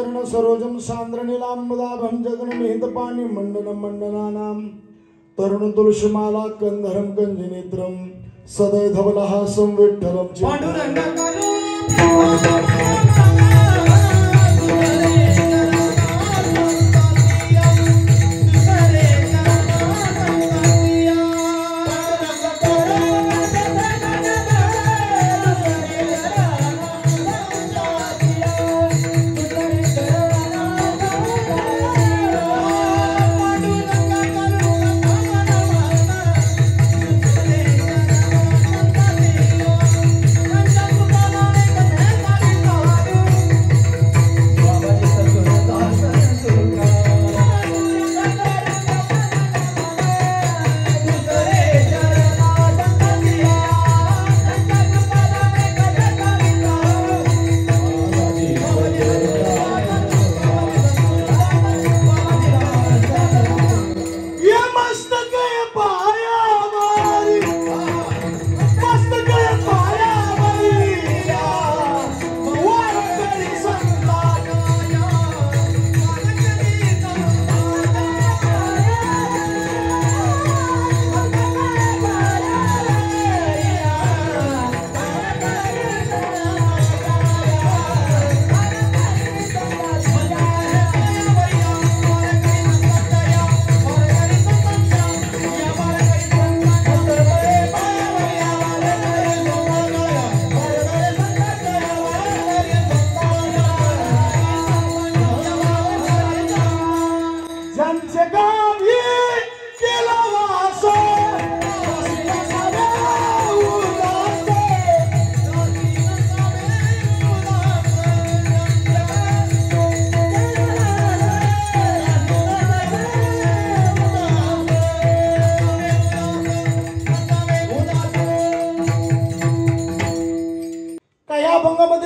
चरण सरोजम सांद्र नीलांबुदाभं जगन्मीत पाणी मंडन मंडनानां तरुण तुलसीमाला कंधरम कंजनेत्रम सदय धवलहासं विठ्ठलं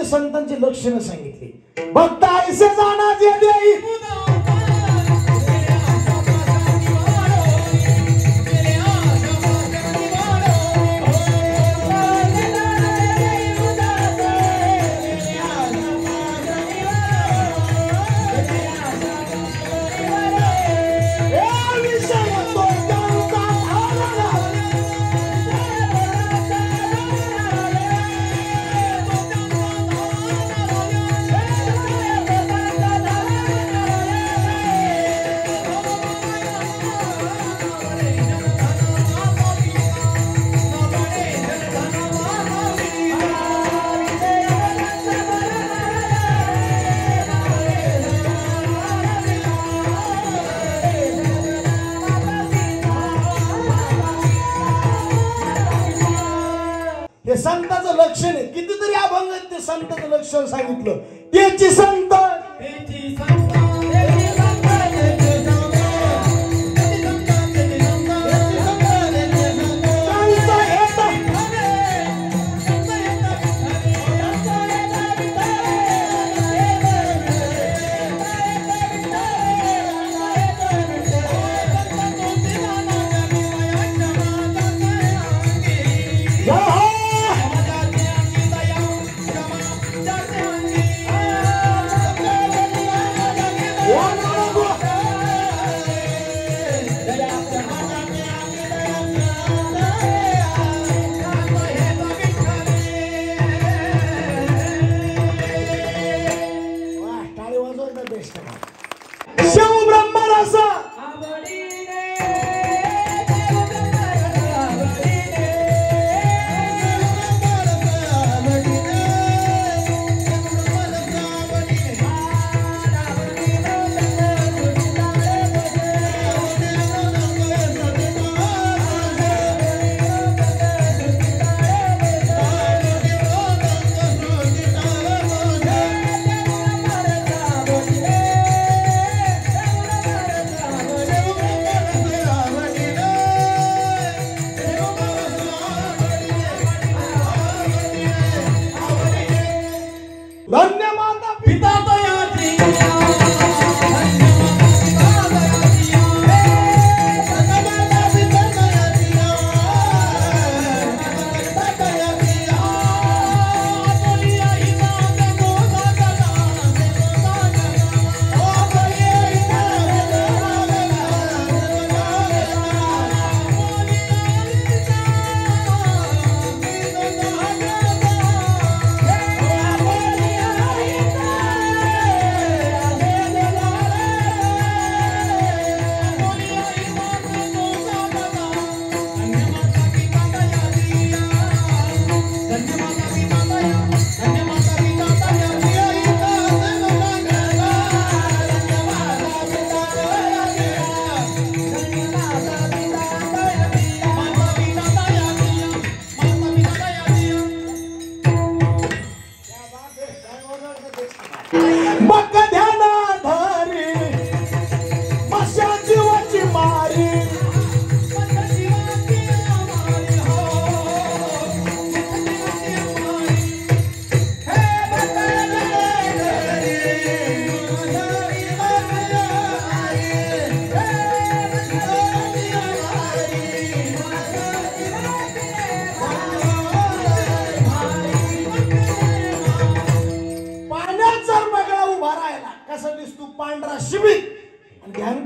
संतांची लक्षणं सांगितली भक्त ऐसे जाना जे देई संताचं लक्षण आहे कितीतरी अभंगात ते संताचं लक्षण सांगितलं त्याची संत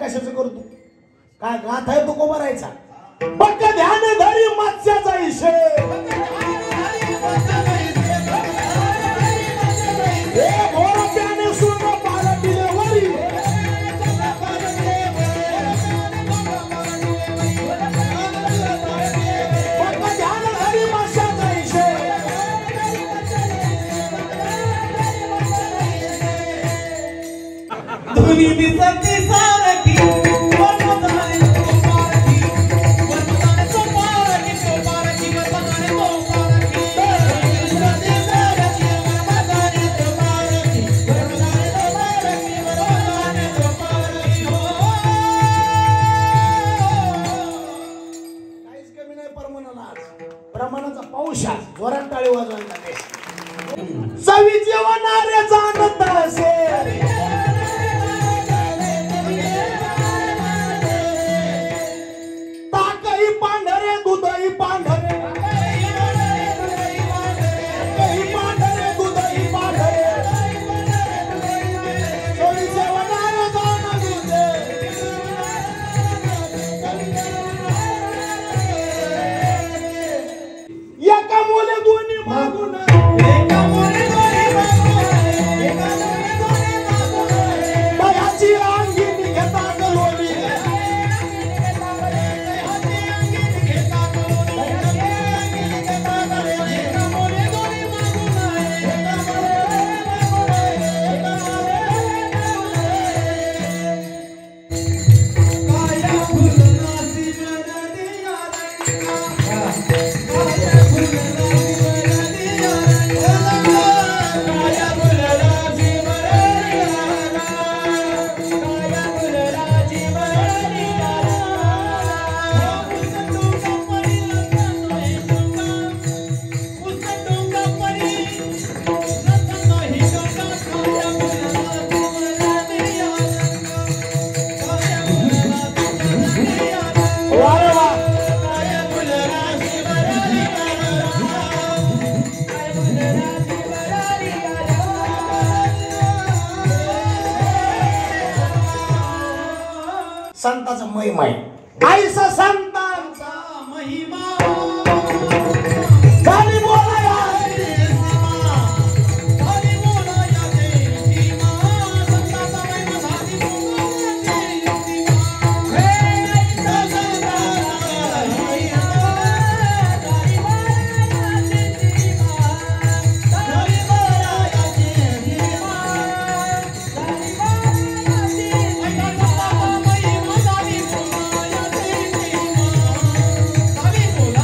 कशाचं करतो काय गाथा आहे तो को भरायचा पक्क ध्यान धरी मत्स्याचा इशे प्रमाणाचा पाऊस जोरात टाळी वाजवायला चवी जेवणाऱ्याचा आनंद असेल ताकही पांढरे दूधही पांढरे दूधही पांढरे चवी जेवणाऱ्याचा आनंद एका मुले दोन्ही मागून दयाची अंगीनी घेतात लोणी संताचा महिमा आहे आईसा संतांचा महिमा गाली बोलाया गाली बोलाया देवा संताचा महिमा गाली बोलाया हे आईसा संतांचा महिमा गाली बोलाया देवा गाली बोलाया देवा गाली बोलाया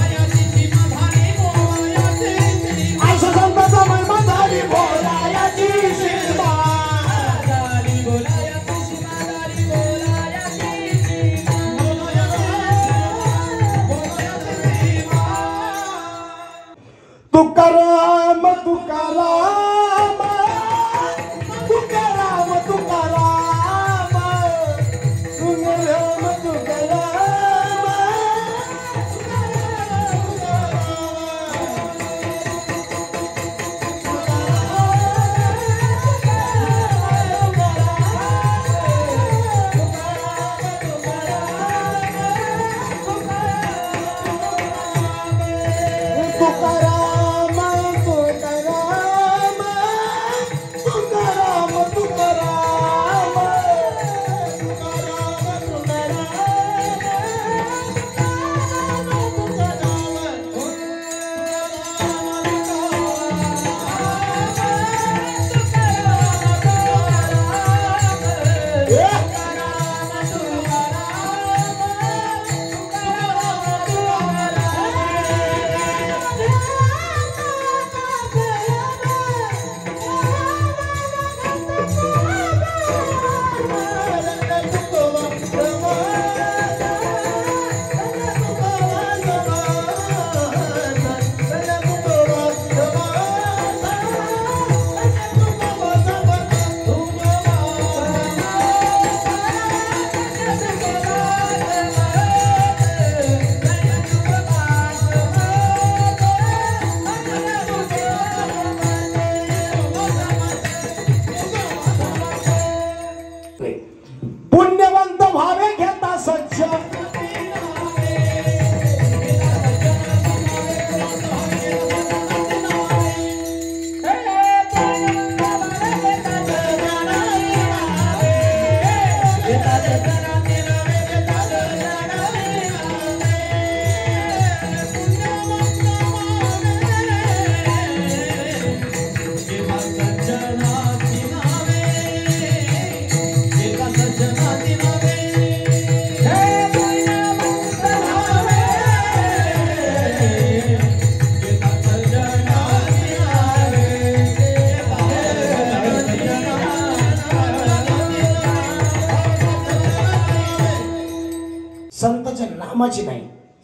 संतांच्या नामाची नाही,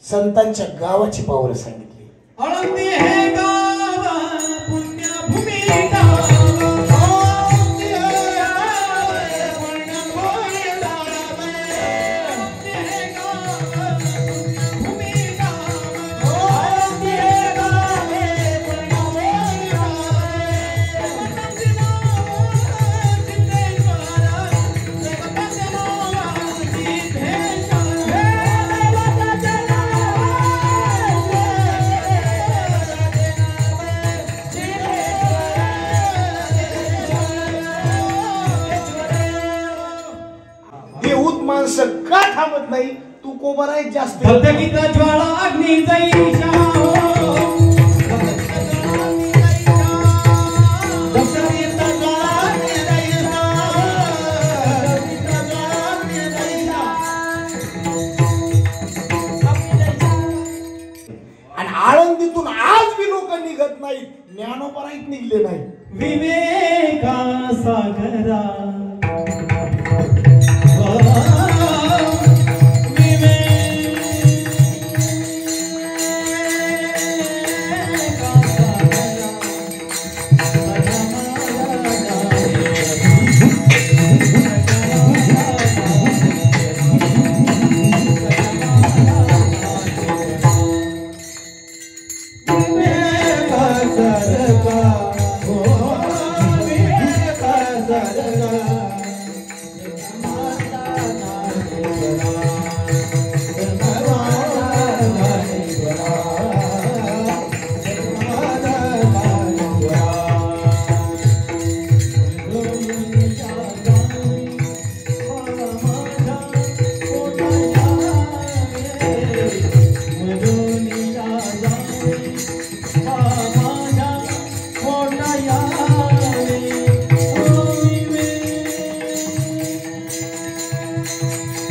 संतांच्या गावाची पावलं सांगितली. आळंदी हे गाव पुण्यभूमी गाव. माणसं का थांबत नाही? तू कोबराय जास्त भक्तगीत ज्वाळा अग्नी जैशा. आणि आळंदीतून आज बी लोक निघत नाहीत, ज्ञानोपराईत निघले नाही. विवेका सागरा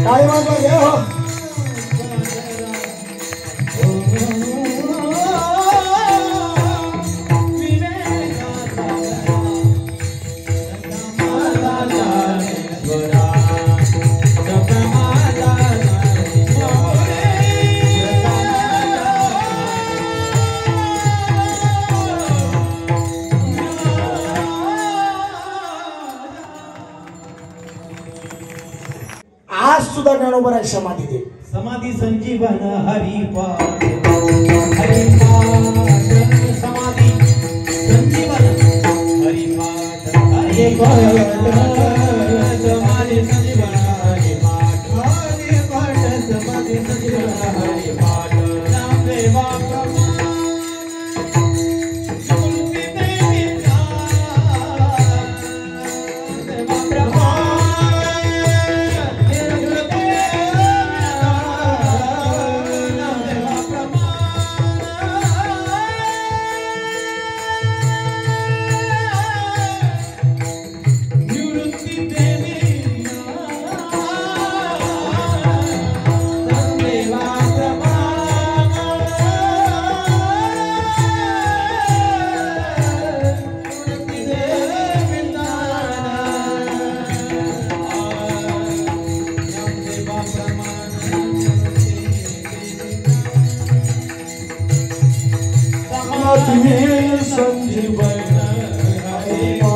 काय मागवा घ्या हो. आज सुद्धा ज्ञानोबा आहे समाधी दे. समाधी संजीवन हरिपाठ हरिपाठ समाधी संजीवन हरिपाठ समाधी संजीवन हरिपाठ हरिपाठ समाधी संजीवन हरिपाठ नामदेवा संजीवन हरिपाठ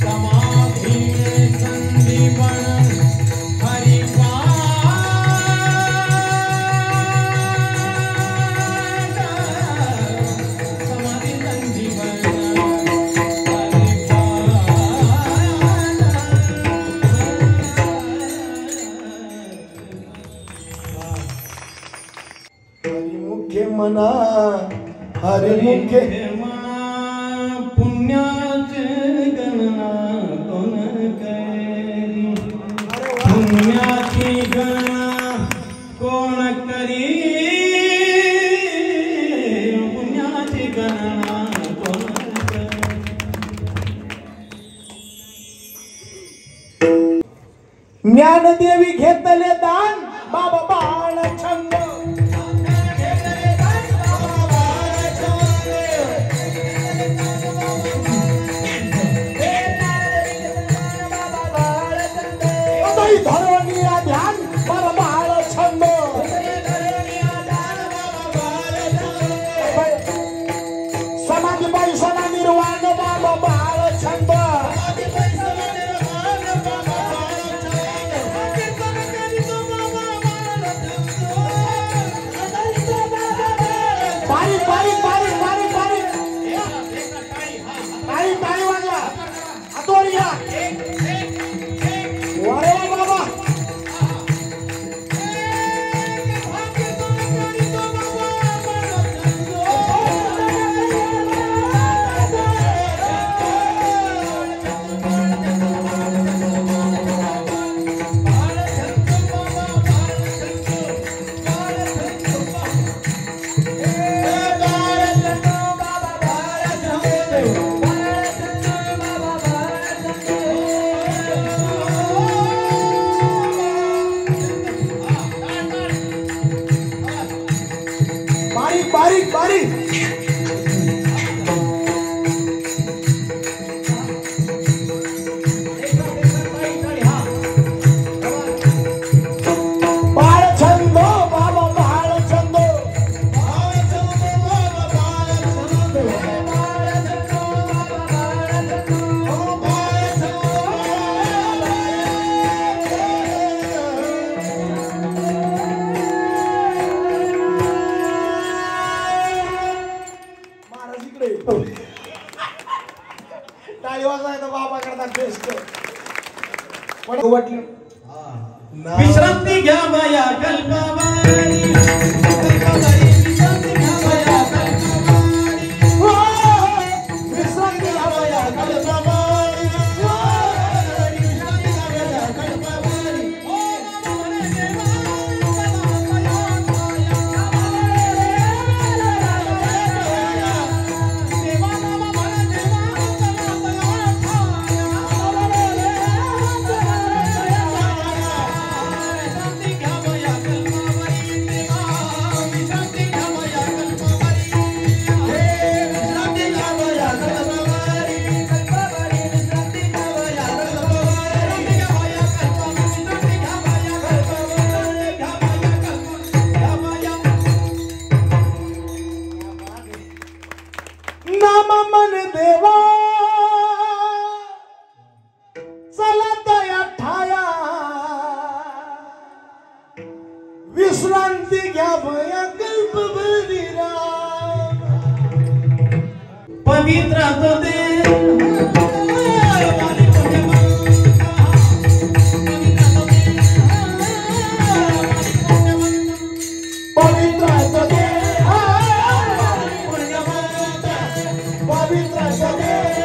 समाधि संजीवन हरिपाठ समाधि संजीवन मुख्य मना हरे मुख्य मना पुण्याचे गणना कोण करी पुण्याची गणना कोण करी पुण्याची गणना कोण करी. ज्ञानदेवी घेतले दान बाबा बाळचंद. धरणी ध्यान वाटलं विश्रांती घ्यावया कल्पवारी विश्रांती घ्यावया कल्पवारी विश्रांती घ्यावया कल्पवारी विश्रांती घ्यावया कल्पवारी नाम मन देवा चला दया ठाया विश्रांती घ्यावया कल्पवरी राम पवित्र तो दे पवित्र तो दे पवित्र तो दे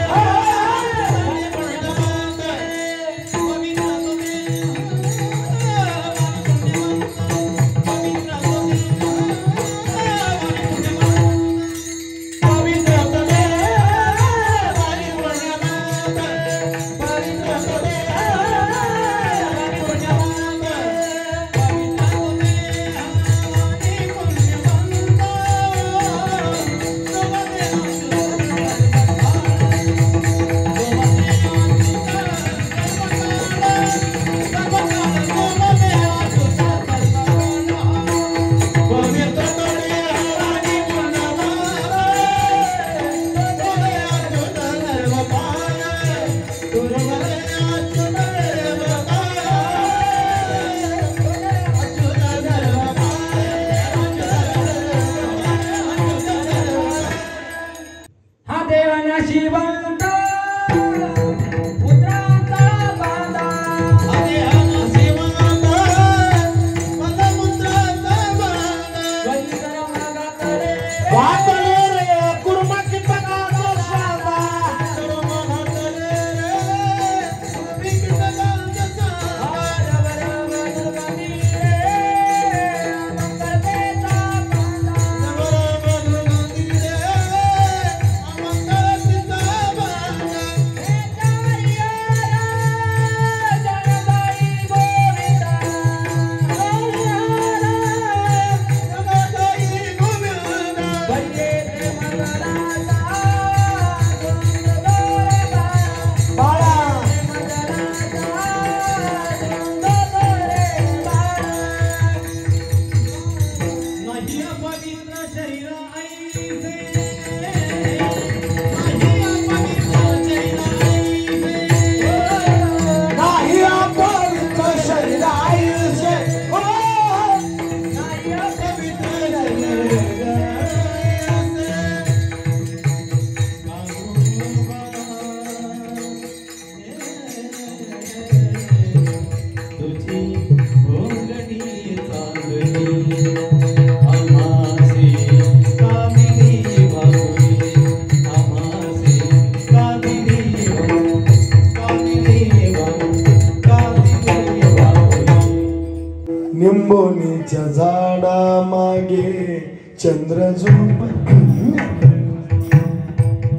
निंबोनीच्या झाडा मागे चंद्र झोप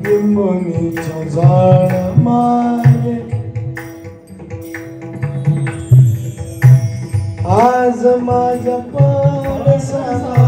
निंबोनीच्या झाडा मागे आज माझ्या पारसाला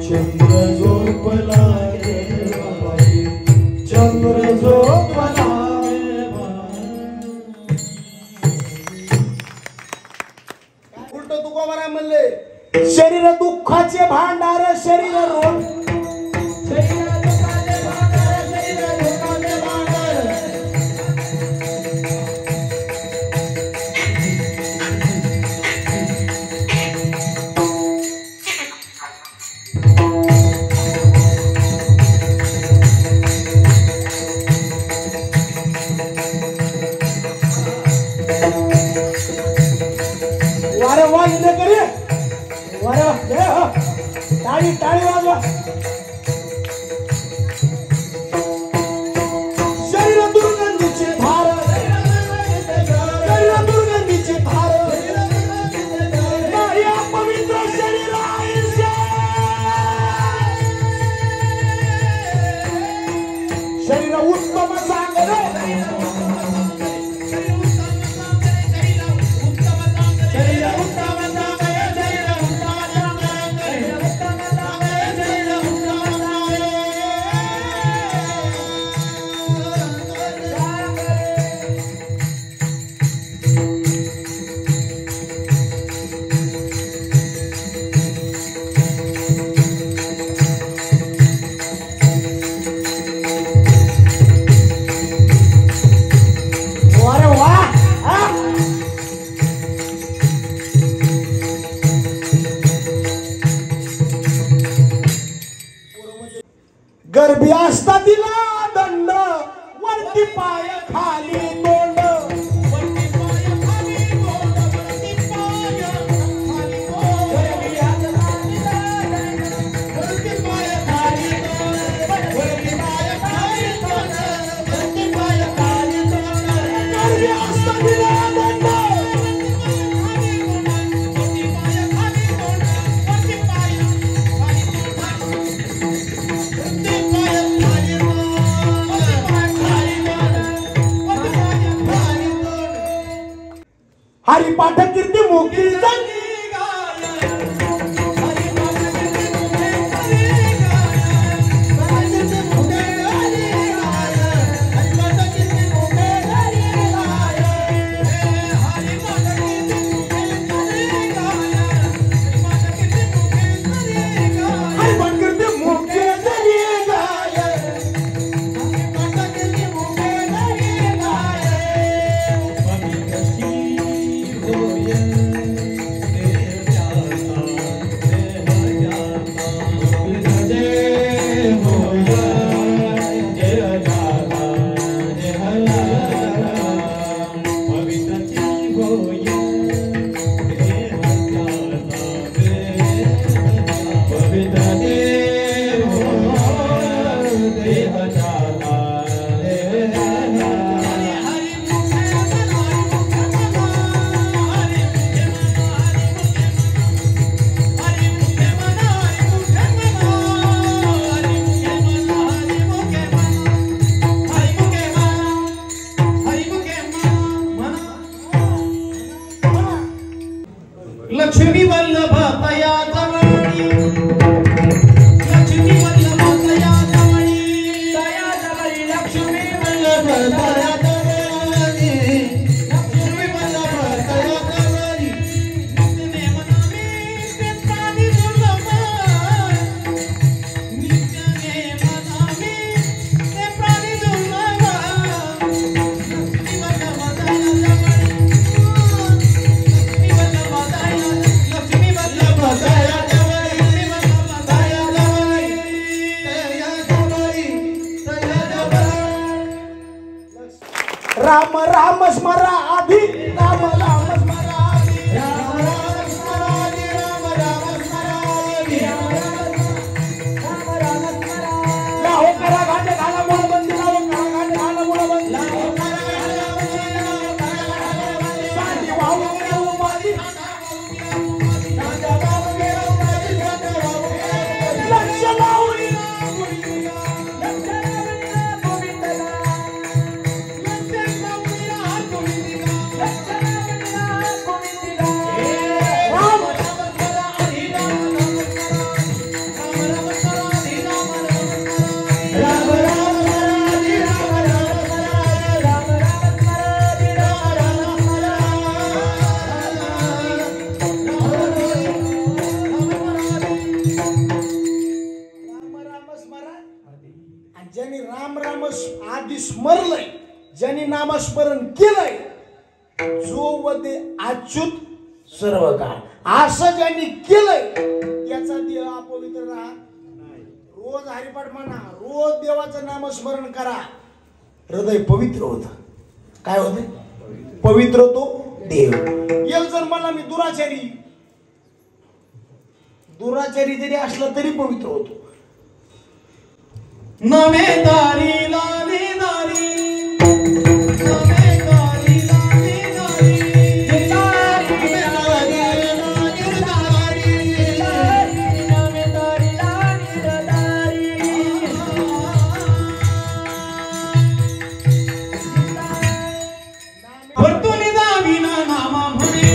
चंद्र झोपला दुःखाचे भांडार शरीर रोग टाळी टाळी वाजवा शरीर दुर्गंधीची धार शरीर दुर्गंधीची धार नाही अपवित्र शरीर शरीर उत्तम सांगणे गर्भी असता तिला दंड वरती पाय खाली तोंड वरती पाय खाली तोंड वरती पाय खाली तोंड वरती पाय खाली तोंड वरती पाय खाली तोंड वरती पाय खाली तोंड गर्भी असता तिला दंड वरती पाय खाली तोंड वरती पाय हरिपाठ कीर्ती मुक्ती लक्ष्मी वल्लभ तया जवळी लक्ष्मी वल्लभ तया जवळी लक्ष्मी वल्लभ तया जवळी लक्ष्मी वल्लभ तया जवळी नित्य मनामी ते प्राणी दुर्लभ नित्य मनामी ते प्राणी दुर्लभ लक्ष्मी वल्लभ तया जवळी राम राम स्मरा आधी राम राम स्मरा आधी राम राम स्मरा आधी राम राम स्मरा आधी राम राम स्मरा लाहो करा घाटे घाला मुळ बंदी लाहो करा घाटे घाला मुळ बंदी लाहो करा घाला बंदी साधी वाहू गेलो मादी राजा बाबू गेलो मादी राजा बाबू लक्ष लावली लक्ष लावली गोविंदला लक्ष लावली आधी स्मरलंय, ज्यांनी नामस्मरण केलंय, जो वदे अच्युत सर्व काळ, असं ज्यांनी केलंय याचा देह अपवित्र राहत नाही. रोज हरिपाठ म्हणा, रोज देवाचं नामस्मरण करा, हृदय पवित्र होत. काय होते? पवित्र होतो देव. एक जर मला मी दुराचारी जरी असला तरी पवित्र होतो. नवे दारी लाली दारी, नवे दारी लाली दारी, दारी दारी लाली दारी, नवे दारी लाली दारी. भरतुनी दावी ना नामा म्हणे,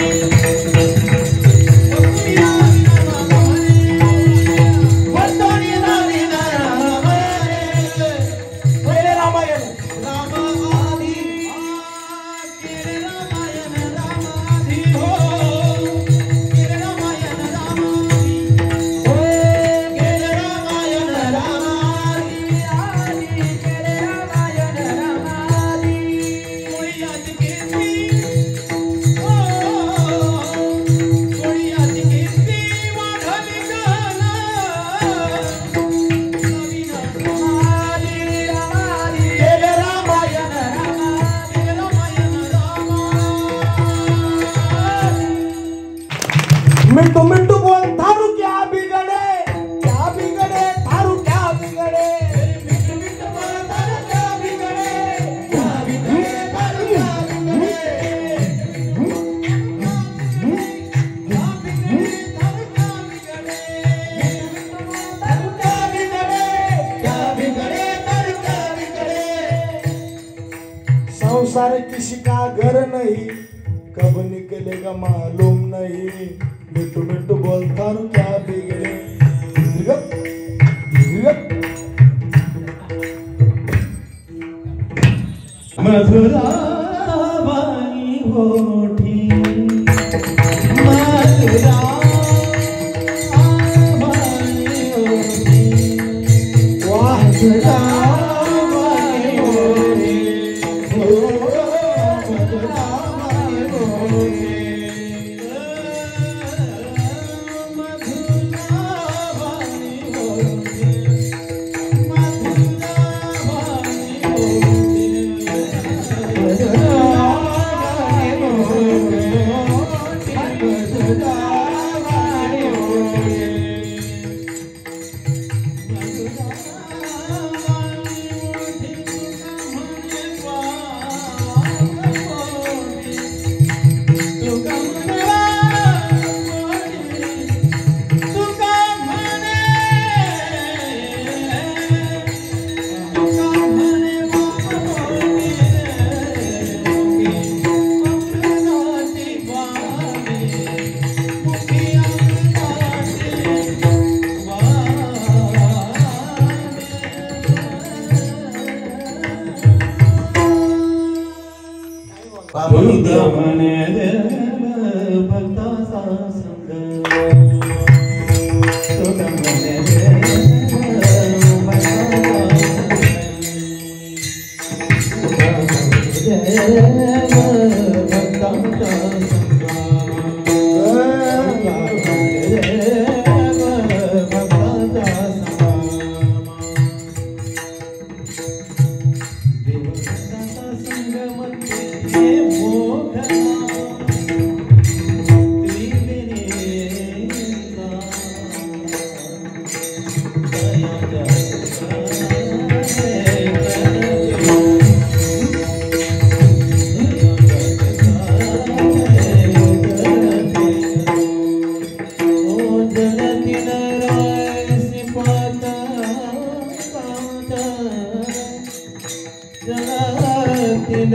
भरतुनी दावी ना नामा म्हणे, भरतुनी दावी ना नामा म्हणे. पहिले रामायण रामा आधी केले रामायण रामाधी हो, केले रामायण रामाधी हो, केले रामायण रामाधी आधी, केले रामायण रामाधी. कोणी आधी कीर्ती हो, कोणी आधी कीर्ती वाढली गाना, नवीन रामाधी रामाधी केले रामायण. केले रामायण रामाधी. मिंटू मिंटू बोल थारू क्या बिगड़े, क्या बिगड़े, थारू क्या बिगड़े. मिठू मिठू बोलताना क्या बिगडे, क्या बिगडे, थारू क्या बिगडे. क्या बिगडे, थारू क्या बिगडे. थारू क्या बिगडे, क्या बिगडे, थारू क्या बिगडे. संसार किसी का घर नहीं, कब निकलेगा मालूम नहीं. मिंटू मिंटू बोल थारू क्या बिगड़े. गप, गप. मधुराबाई होठी, मधुराबाई होठी, वाह मधुराबाई होठी, हो, मधुराबाई होठी. मधुराबाई होठी, म्हणे देव भक्ताचा संग, तुका म्हणे देव भक्ताचा जगतील